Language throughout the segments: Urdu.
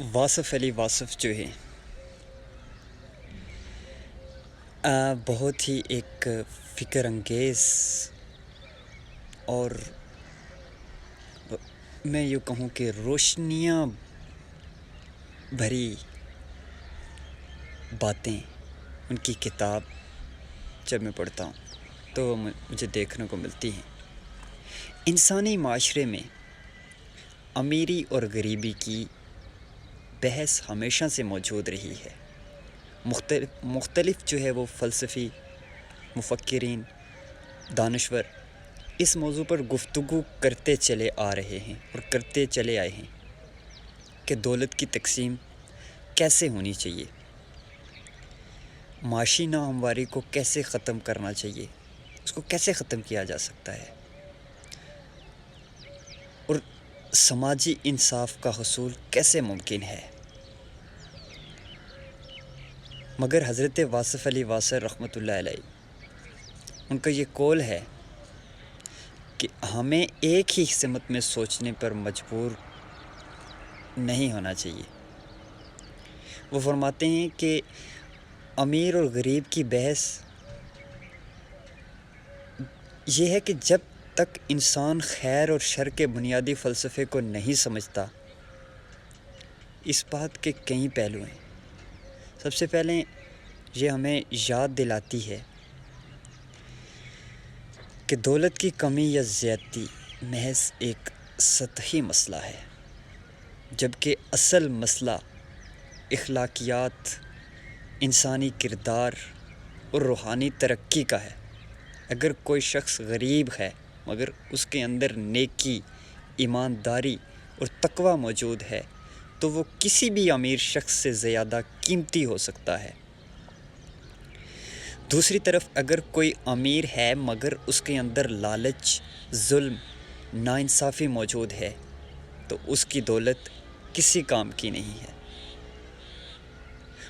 واصف علی واصف جو ہے بہت ہی ایک فکر انگیز اور میں یوں کہوں کہ روشنیاں بھری باتیں ان کی کتاب جب میں پڑھتا ہوں تو وہ مجھے دیکھنے کو ملتی ہیں۔ انسانی معاشرے میں امیری اور غریبی کی بحث ہمیشہ سے موجود رہی ہے۔ مختلف جو ہے وہ فلسفی، مفکرین، دانشور اس موضوع پر گفتگو کرتے چلے آ رہے ہیں اور کرتے چلے آئے ہیں کہ دولت کی تقسیم کیسے ہونی چاہیے، معاشی ناہمواری کو کیسے ختم کرنا چاہیے، اس کو کیسے ختم کیا جا سکتا ہے، اور سماجی انصاف کا حصول کیسے ممکن ہے۔ مگر حضرت واصف علی واصف رحمۃ اللہ علیہ ان کا یہ قول ہے کہ ہمیں ایک ہی سمت میں سوچنے پر مجبور نہیں ہونا چاہیے۔ وہ فرماتے ہیں کہ امیر اور غریب کی بحث یہ ہے کہ جب تک انسان خیر اور شر کے بنیادی فلسفے کو نہیں سمجھتا، اس بات کے کئی پہلو ہیں۔ سب سے پہلے یہ ہمیں یاد دلاتی ہے کہ دولت کی کمی یا زیادتی محض ایک سطحی مسئلہ ہے، جبکہ اصل مسئلہ اخلاقیات، انسانی کردار اور روحانی ترقی کا ہے۔ اگر کوئی شخص غریب ہے مگر اس کے اندر نیکی، ایمانداری اور تقوی موجود ہے تو وہ کسی بھی امیر شخص سے زیادہ قیمتی ہو سکتا ہے۔ دوسری طرف اگر کوئی امیر ہے مگر اس کے اندر لالچ، ظلم، ناانصافی موجود ہے تو اس کی دولت کسی کام کی نہیں ہے۔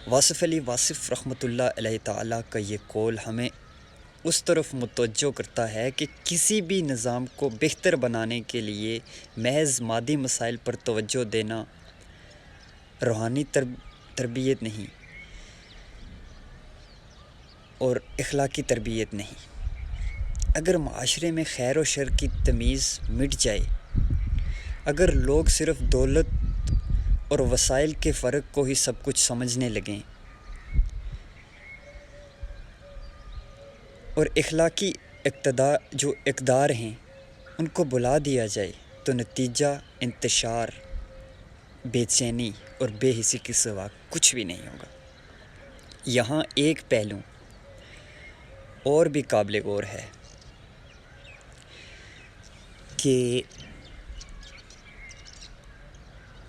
واصف علی واصف رحمۃ اللہ علیہ تعالیٰ کا یہ قول ہمیں اس طرف متوجہ کرتا ہے کہ کسی بھی نظام کو بہتر بنانے کے لیے محض مادی مسائل پر توجہ دینا روحانی تربیت نہیں اور اخلاقی تربیت نہیں۔ اگر معاشرے میں خیر و شر کی تمیز مٹ جائے، اگر لوگ صرف دولت اور وسائل کے فرق کو ہی سب کچھ سمجھنے لگیں اور اخلاقی اقدار ہیں ان کو بلا دیا جائے تو نتیجہ انتشار، بے چینی اور بے حسی کے سوا کچھ بھی نہیں ہوگا۔ یہاں ایک پہلو اور بھی قابل غور ہے کہ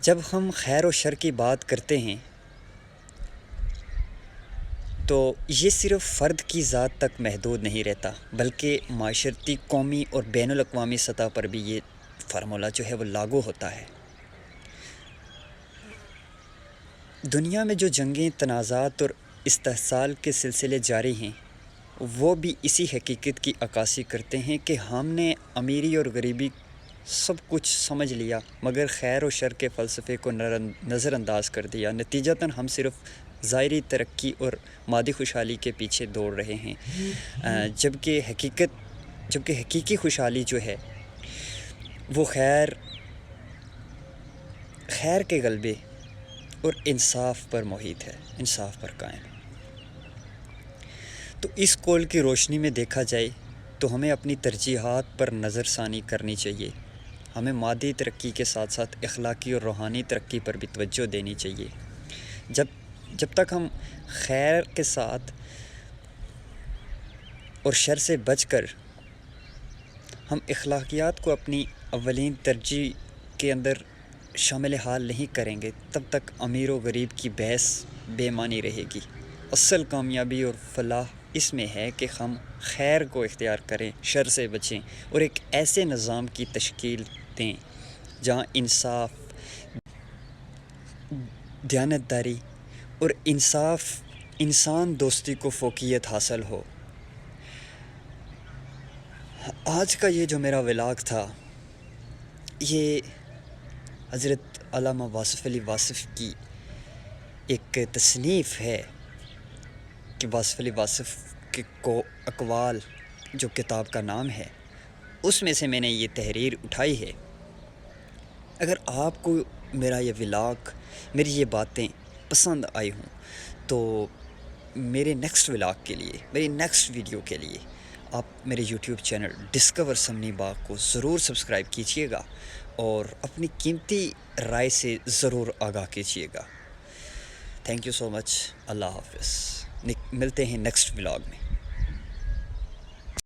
جب ہم خیر و شر کی بات کرتے ہیں تو یہ صرف فرد کی ذات تک محدود نہیں رہتا، بلکہ معاشرتی، قومی اور بین الاقوامی سطح پر بھی یہ فارمولہ جو ہے وہ لاگو ہوتا ہے۔ دنیا میں جو جنگیں، تنازعات اور استحصال کے سلسلے جاری ہیں وہ بھی اسی حقیقت کی عکاسی کرتے ہیں کہ ہم نے امیری اور غریبی سب کچھ سمجھ لیا مگر خیر و شر کے فلسفے کو نظر انداز کر دیا، نتیجتاً ہم صرف ظاہری ترقی اور مادی خوشحالی کے پیچھے دوڑ رہے ہیں، جبکہ حقیقی خوشحالی جو ہے وہ خیر کے غلبے اور انصاف پر محیط ہے، انصاف پر قائم ہے۔ تو اس قول کی روشنی میں دیکھا جائے تو ہمیں اپنی ترجیحات پر نظر ثانی کرنی چاہیے۔ ہمیں مادی ترقی کے ساتھ ساتھ اخلاقی اور روحانی ترقی پر بھی توجہ دینی چاہیے۔ جب تک ہم خیر کے ساتھ اور شر سے بچ کر ہم اخلاقیات کو اپنی اولین ترجیح کے اندر شامل حال نہیں کریں گے، تب تک امیر و غریب کی بحث بے معنی رہے گی۔ اصل کامیابی اور فلاح اس میں ہے کہ ہم خیر کو اختیار کریں، شر سے بچیں اور ایک ایسے نظام کی تشکیل دیں جہاں انصاف، دیانتداری اور انسان دوستی کو فوقیت حاصل ہو۔ آج کا یہ جو میرا ولاگ تھا یہ حضرت علامہ واصف علی واصف کی ایک تصنیف ہے کہ واصف علی واصف کے کو اقوال جو کتاب کا نام ہے، اس میں سے میں نے یہ تحریر اٹھائی ہے۔ اگر آپ کو میرا یہ ولاگ، میری یہ باتیں پسند آئی ہوں تو میرے نیکسٹ ولاگ کے لیے، میری نیکسٹ ویڈیو کے لیے آپ میرے یوٹیوب چینل ڈسکور سمنی باغ کو ضرور سبسکرائب کیجئے گا اور اپنی قیمتی رائے سے ضرور آگاہ کیجئے گا۔ تھینک یو سو مچ۔ اللہ حافظ۔ ملتے ہیں نیکسٹ ولاگ میں۔